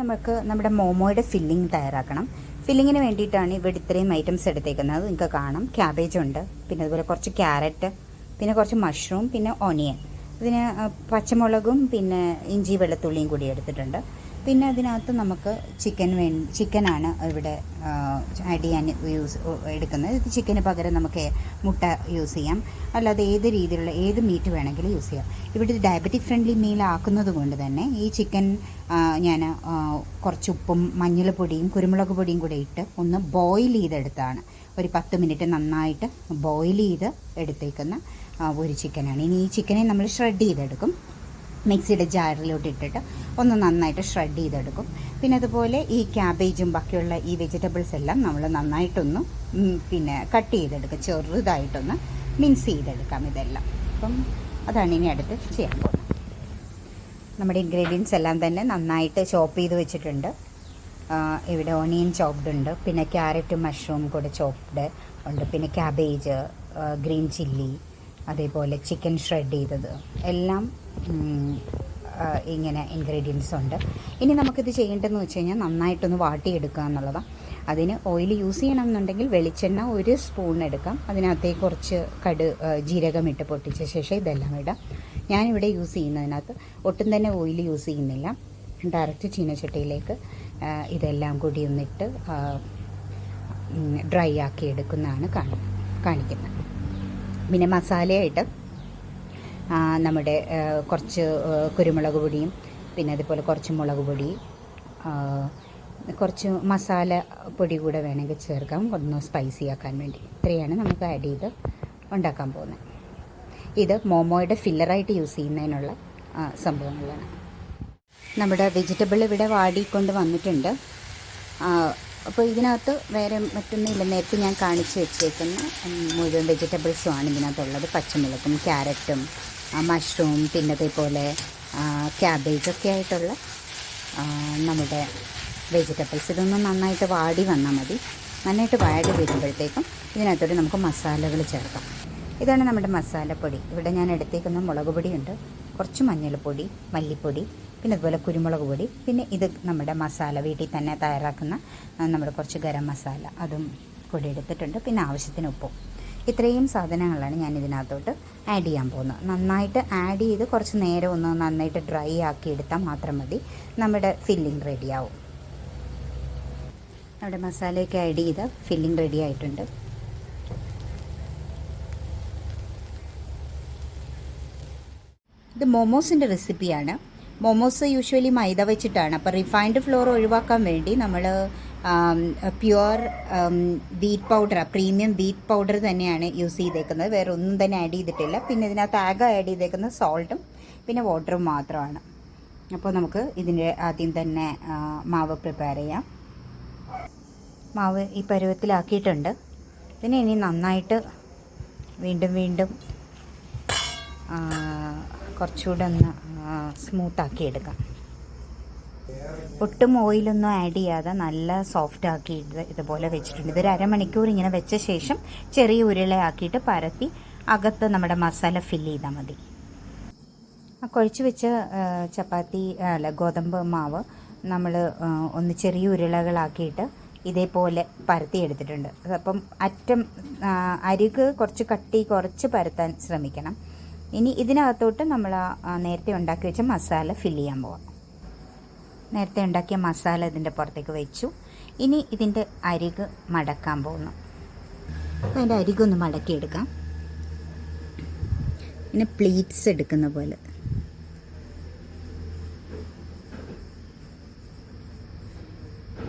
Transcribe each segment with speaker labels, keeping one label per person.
Speaker 1: നമുക്ക് നമ്മുടെ മോമോയുടെ ഫില്ലിംഗ് തയ്യാറാക്കണം. ഫില്ലിങ്ങിന് വേണ്ടിയിട്ടാണ് ഇവിടെ ഇത്രയും ഐറ്റംസ് എടുത്തേക്കുന്നത്. നിങ്ങൾക്ക് കാണാം, ക്യാബേജ് ഉണ്ട്, പിന്നെ അതുപോലെ കുറച്ച് ക്യാരറ്റ്, പിന്നെ കുറച്ച് മഷ്റൂം, പിന്നെ ഓണിയൻ. ഇതിന് പച്ചമുളകും പിന്നെ ഇഞ്ചി വെളുത്തുള്ളിയും കൂടി എടുത്തിട്ടുണ്ട്. പിന്നെ അതിനകത്ത് നമുക്ക് ചിക്കനാണ് ഇവിടെ ആഡ് ചെയ്യാൻ എടുക്കുന്നത്. ഇത് ചിക്കന് പകരം നമുക്ക് മുട്ട യൂസ് ചെയ്യാം, അല്ലാതെ ഏത് രീതിയിലുള്ള ഏത് മീറ്റ് വേണമെങ്കിലും യൂസ് ചെയ്യാം. ഇവിടെ ഡയബറ്റിക് ഫ്രണ്ട്ലി മീൽ ആക്കുന്നത് കൊണ്ട് തന്നെ ഈ ചിക്കൻ ഞാൻ കുറച്ച് ഉപ്പും മഞ്ഞൾപ്പൊടിയും കുരുമുളക് പൊടിയും കൂടെ ഇട്ട് ഒന്ന് ബോയിൽ ചെയ്തെടുത്താണ്. ഒരു 10 മിനിറ്റ് നന്നായിട്ട് ബോയിൽ ചെയ്ത് എടുത്തേക്കുന്ന ഒരു ചിക്കനാണ്. ഇനി ഈ ചിക്കനെ നമ്മൾ ഷ്രെഡ് ചെയ്തെടുക്കും. മിക്സിയുടെ ജാറിലോട്ട് ഇട്ടിട്ട് ഒന്ന് നന്നായിട്ട് ഷ്രെഡ് ചെയ്തെടുക്കും. പിന്നെ അതുപോലെ ഈ ക്യാബേജും ബാക്കിയുള്ള ഈ വെജിറ്റബിൾസ് എല്ലാം നമ്മൾ നന്നായിട്ടൊന്ന് പിന്നെ കട്ട് ചെയ്തെടുക്കും, ചെറുതായിട്ടൊന്ന് മിക്സ് ചെയ്തെടുക്കാം ഇതെല്ലാം. അപ്പം അതാണ് ഇനി അടുത്ത് ചെയ്യാൻ പോകുന്നത്. നമ്മുടെ ഇൻഗ്രീഡിയൻസ് എല്ലാം തന്നെ നന്നായിട്ട് ചോപ്പ് ചെയ്ത് വെച്ചിട്ടുണ്ട്. ഇവിടെ ഓണിയൻ ചോപ്ഡ് ഉണ്ട്, പിന്നെ ക്യാരറ്റും മഷ്റൂം കൂടെ ചോപ്ഡ് ഉണ്ട്, പിന്നെ ക്യാബേജ്, ഗ്രീൻ ചില്ലി, അതേപോലെ ചിക്കൻ ഷ്രെഡ് ചെയ്തത് എല്ലാം ഇങ്ങനെ ഇൻഗ്രീഡിയൻസ് ഉണ്ട്. ഇനി നമുക്കിത് ചെയ്യേണ്ടതെന്ന് വെച്ച് കഴിഞ്ഞാൽ നന്നായിട്ടൊന്ന് വാട്ടിയെടുക്കുക എന്നുള്ളതാണ്. അതിന് ഓയിൽ യൂസ് ചെയ്യണമെന്നുണ്ടെങ്കിൽ വെളിച്ചെണ്ണ 1 സ്പൂൺ എടുക്കാം. അതിനകത്തേക്ക് കുറച്ച് ജീരകം ഇട്ട് പൊട്ടിച്ച ശേഷം ഇതെല്ലാം ഇടാം. ഞാനിവിടെ യൂസ് ചെയ്യുന്നതിനകത്ത് ഒട്ടും തന്നെ ഓയിൽ യൂസ് ചെയ്യുന്നില്ല. ഡയറക്റ്റ് ചീനച്ചട്ടിയിലേക്ക് ഇതെല്ലാം കൂടി ഒന്നിട്ട് ഡ്രൈ ആക്കി എടുക്കുന്നതാണ് കാണിക്കുന്നത്. പിന്നെ മസാലയായിട്ട് നമ്മുടെ കുറച്ച് കുരുമുളക് പൊടിയും, പിന്നെ അതുപോലെ കുറച്ച് മുളക് പൊടി, കുറച്ച് മസാല പൊടി കൂടെ വേണമെങ്കിൽ ചേർക്കാം, ഒന്ന് സ്പൈസി ആക്കാൻ വേണ്ടി. ഇത്രയാണ് നമുക്ക് ആഡ് ചെയ്ത് ഉണ്ടാക്കാൻ പോകുന്നത്. ഇത് മോമോയുടെ ഫില്ലറായിട്ട് യൂസ് ചെയ്യുന്നതിനുള്ള സംഭവങ്ങളാണ്. നമ്മുടെ വെജിറ്റബിൾ ഇവിടെ വാടിക്കൊണ്ട് വന്നിട്ടുണ്ട്. അപ്പോൾ ഇതിനകത്ത് വേറെ മറ്റൊന്നുമില്ല, നേരത്തെ ഞാൻ കാണിച്ച് വെച്ചേക്കുന്ന മുഴുവൻ വെജിറ്റബിൾസുമാണ് ഇതിനകത്തുള്ളത്. പച്ചമുളകും ക്യാരറ്റും മഷ്റൂം, പിന്നെ അതേപോലെ ക്യാബേജൊക്കെ ആയിട്ടുള്ള നമ്മുടെ വെജിറ്റബിൾസ്. ഇതൊന്നും നന്നായിട്ട് വാടി വന്നാൽ മതി. നന്നായിട്ട് വാടി വരുമ്പോഴത്തേക്കും ഇതിനകത്തോട്ട് നമുക്ക് മസാലകൾ ചേർക്കാം. ഇതാണ് നമ്മുടെ മസാലപ്പൊടി. ഇവിടെ ഞാൻ എടുത്തേക്കുന്ന മുളക് പൊടിയുണ്ട്, കുറച്ച് മഞ്ഞൾപ്പൊടി, മല്ലിപ്പൊടി, പിന്നെ അതുപോലെ കുരുമുളക് പൊടി, പിന്നെ ഇത് നമ്മുടെ മസാല വീട്ടിൽ തന്നെ തയ്യാറാക്കുന്ന നമ്മുടെ കുറച്ച് ഗരം മസാല അതും കൂടി എടുത്തിട്ടുണ്ട്, പിന്നെ ആവശ്യത്തിന് ഉപ്പും. ഇത്രയും സാധനങ്ങളാണ് ഞാൻ ഇതിനകത്തോട്ട് ആഡ് ചെയ്യാൻ പോകുന്നത്. നന്നായിട്ട് ആഡ് ചെയ്ത് കുറച്ച് നേരം ഒന്ന് നന്നായിട്ട് ഡ്രൈ ആക്കി എടുത്താൽ മാത്രം മതി, നമ്മുടെ ഫില്ലിംഗ് റെഡിയാവും. നമ്മുടെ മസാലയൊക്കെ ആഡ് ചെയ്ത് ഫില്ലിംഗ് റെഡി ആയിട്ടുണ്ട്. ഇത് മോമോസിൻ്റെ റെസിപ്പിയാണ്. മോമോസ് യൂഷ്വലി മൈദ വെച്ചിട്ടാണ്. അപ്പോൾ റിഫൈൻഡ് ഫ്ലോർ ഒഴിവാക്കാൻ വേണ്ടി നമ്മൾ pure wheat powder, premium wheat powder തന്നെയാണ് യൂസ് ചെയ്തേക്കുന്നത്. വേറെ ഒന്നും തന്നെ ആഡ് ചെയ്തിട്ടില്ല. പിന്നെ ഇതിനകത്ത് ആകെ ആഡ് ചെയ്തേക്കുന്നത് സോൾട്ടും പിന്നെ വാട്ടറും മാത്രമാണ്. അപ്പോൾ നമുക്ക് ഇതിൻ്റെ ആദ്യം തന്നെ മാവ് പ്രിപ്പയർ ചെയ്യാം. മാവ് ഈ പരുവത്തിലാക്കിയിട്ടുണ്ട്. ഇതിനെ ഇനി നന്നായിട്ട് വീണ്ടും കുറച്ചുകൂടെ ഒന്ന് സ്മൂത്താക്കി എടുക്കാം. ഒട്ടും ഓയിലൊന്നും ആഡ് ചെയ്യാതെ നല്ല സോഫ്റ്റ് ആക്കി ഇതുപോലെ വെച്ചിട്ടുണ്ട്. ഇതൊരു അരമണിക്കൂർ ഇങ്ങനെ വെച്ച ശേഷം ചെറിയ ഉരുളയാക്കിയിട്ട് പരത്തി അകത്ത് നമ്മുടെ മസാല ഫില്ല് ചെയ്താൽ മതി. കുഴച്ച് വെച്ച ചപ്പാത്തി ഗോതമ്പ് മാവ് നമ്മൾ ഒന്ന് ചെറിയ ഉരുളകളാക്കിയിട്ട് ഇതേപോലെ പരത്തി എടുത്തിട്ടുണ്ട്. അപ്പം അരിക് കുറച്ച് കട്ടി കുറച്ച് പരത്താൻ ശ്രമിക്കണം. ഇനി ഇതിനകത്തോട്ട് നമ്മൾ നേരത്തെ ഉണ്ടാക്കി വെച്ച മസാല ഫില്ല് ചെയ്യാൻ പോവാം. നേരത്തെ ഉണ്ടാക്കിയ മസാല ഇതിൻ്റെ പുറത്തേക്ക് വെച്ചു. ഇനി ഇതിൻ്റെ അരിക് മടക്കാൻ പോകുന്നു. അതിൻ്റെ അരികൊന്ന് മടക്കിയെടുക്കാം. പിന്നെ പ്ലീറ്റ്സ് എടുക്കുന്ന പോലെ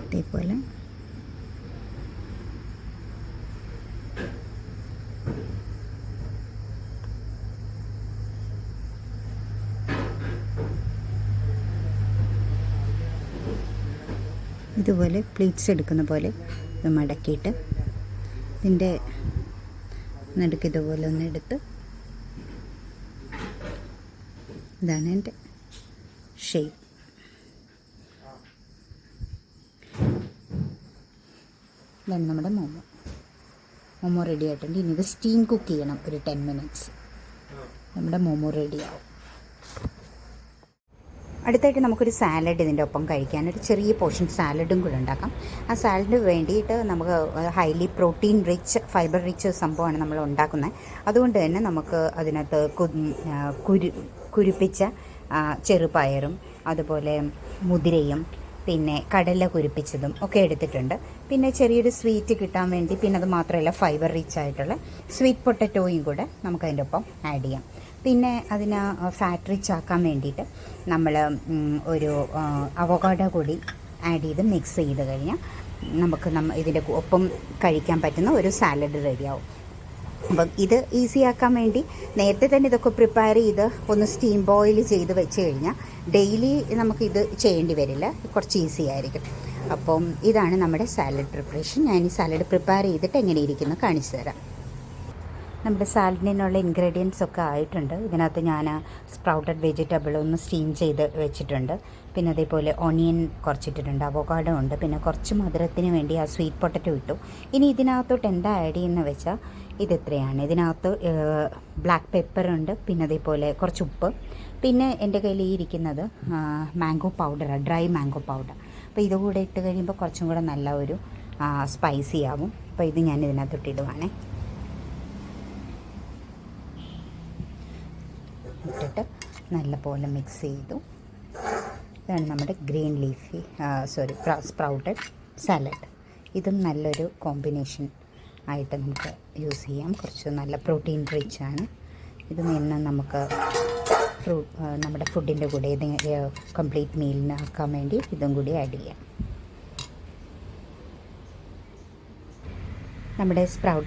Speaker 1: ഇതേപോലെ ഇതുപോലെ പ്ലീറ്റ്സ് എടുക്കുന്ന പോലെ ഇത് മടക്കിയിട്ട് ഇതിൻ്റെ നടുക്ക് ഇതുപോലെ ഒന്ന് എടുത്ത് ഇതാണ് എൻ്റെ ഷേപ്പ്. ഇതാണ് നമ്മുടെ മോമോ റെഡി ആയിട്ടുണ്ട്. ഇനി ഇത് സ്റ്റീം കുക്ക് ചെയ്യണം ഒരു 10 മിനിറ്റ്സ്. നമ്മുടെ മോമോ റെഡിയാവും. അടുത്തായിട്ട് നമുക്കൊരു സാലഡ് ഇതിൻ്റെ ഒപ്പം കഴിക്കാൻ ഒരു ചെറിയ പോർഷൻ സാലഡും കൂടെ ഉണ്ടാക്കാം. ആ സാലഡിന് വേണ്ടിയിട്ട് നമുക്ക് highly protein rich fibre rich സംഭവമാണ് നമ്മൾ ഉണ്ടാക്കുന്നത്. അതുകൊണ്ട് തന്നെ നമുക്ക് അതിനകത്ത് കുരുപ്പിച്ച ചെറുപയറും അതുപോലെ മുതിരയും പിന്നെ കടല കുരുപ്പിച്ചതും ഒക്കെ എടുത്തിട്ടുണ്ട്. പിന്നെ ചെറിയൊരു സ്വീറ്റ് കിട്ടാൻ വേണ്ടി, പിന്നെ അത് മാത്രമല്ല ഫൈബർ റിച്ച് ആയിട്ടുള്ള സ്വീറ്റ് പൊട്ടറ്റോയും കൂടെ നമുക്കതിൻ്റെ ഒപ്പം ആഡ് ചെയ്യാം. പിന്നെ അതിന് ഫാറ്റ് റിച്ച് ആക്കാൻ വേണ്ടിയിട്ട് നമ്മൾ ഒരു അവോക്കാഡോ കൂടി ആഡ് ചെയ്ത് മിക്സ് ചെയ്ത് കഴിഞ്ഞാൽ നമുക്ക് ഇതിൻ്റെ ഒപ്പം കഴിക്കാൻ പറ്റുന്ന ഒരു സാലഡ് റെഡിയാവും. അപ്പം ഇത് ഈസി ആക്കാൻ വേണ്ടി നേരത്തെ തന്നെ ഇതൊക്കെ പ്രിപ്പയർ ചെയ്ത് ഒന്ന് സ്റ്റീം ബോയിൽ ചെയ്ത് വെച്ച് കഴിഞ്ഞാൽ ഡെയിലി നമുക്കിത് ചെയ്യേണ്ടി വരില്ല, കുറച്ച് ഈസി ആയിരിക്കും. അപ്പം ഇതാണ് നമ്മുടെ സാലഡ് പ്രിപ്പറേഷൻ. ഞാൻ ഈ സാലഡ് പ്രിപ്പയർ ചെയ്തിട്ട് എങ്ങനെ ഇരിക്കുന്നു കാണിച്ചു തരാം. നമ്മുടെ സാലഡിനുള്ള ഇൻഗ്രീഡിയൻസ് ഒക്കെ ആയിട്ടുണ്ട്. ഇതിനകത്ത് ഞാൻ സ്പ്രൗട്ടഡ് വെജിറ്റബിൾ ഒന്ന് സ്റ്റീം ചെയ്ത് വെച്ചിട്ടുണ്ട്. പിന്നെ അതേപോലെ ഓണിയൻ കുറച്ചിട്ടിട്ടുണ്ട്, അവോക്കാഡോ ഉണ്ട്, പിന്നെ കുറച്ച് മധുരത്തിന് വേണ്ടി ആ സ്വീറ്റ് പൊട്ടറ്റോ ഇട്ടു. ഇനി ഇതിനകത്തോട്ട് എന്താ ആഡ് ചെയ്യുന്നത് വെച്ചാൽ ഇതെത്രയാണ്, ഇതിനകത്ത് ബ്ലാക്ക് പെപ്പറുണ്ട്, പിന്നെ അതേപോലെ കുറച്ച് ഉപ്പ്, പിന്നെ എൻ്റെ കയ്യിൽ ഈ ഇരിക്കുന്നത് മാംഗോ പൗഡറാണ്, ഡ്രൈ മാംഗോ പൗഡർ. അപ്പോൾ ഇതുകൂടെ ഇട്ട് കഴിയുമ്പോൾ കുറച്ചും കൂടെ നല്ല ഒരു സ്പൈസി ആവും. അപ്പോൾ ഇത് ഞാൻ ഇതിനകത്തോട്ട് ഇടുവാണേ. ഇട്ടിട്ട് നല്ലപോലെ മിക്സ് ചെയ്തു. ഇതാണ് നമ്മുടെ ഗ്രീൻ ലീഫി സ്പ്രൗട്ടഡ് സാലഡ്. ഇതും നല്ലൊരു കോമ്പിനേഷൻ ആയിട്ട് നമുക്ക് യൂസ് ചെയ്യാം. കുറച്ച് നല്ല പ്രോട്ടീൻ റിച്ച് ആണ്. ഇത് നിന്ന് നമുക്ക് നമ്മുടെ ഫുഡിൻ്റെ കൂടെ കംപ്ലീറ്റ് മീലിനാക്കാൻ വേണ്ടി ഇതും കൂടി ആഡ് ചെയ്യാം. നമ്മുടെ സ്പ്രൗട്ട്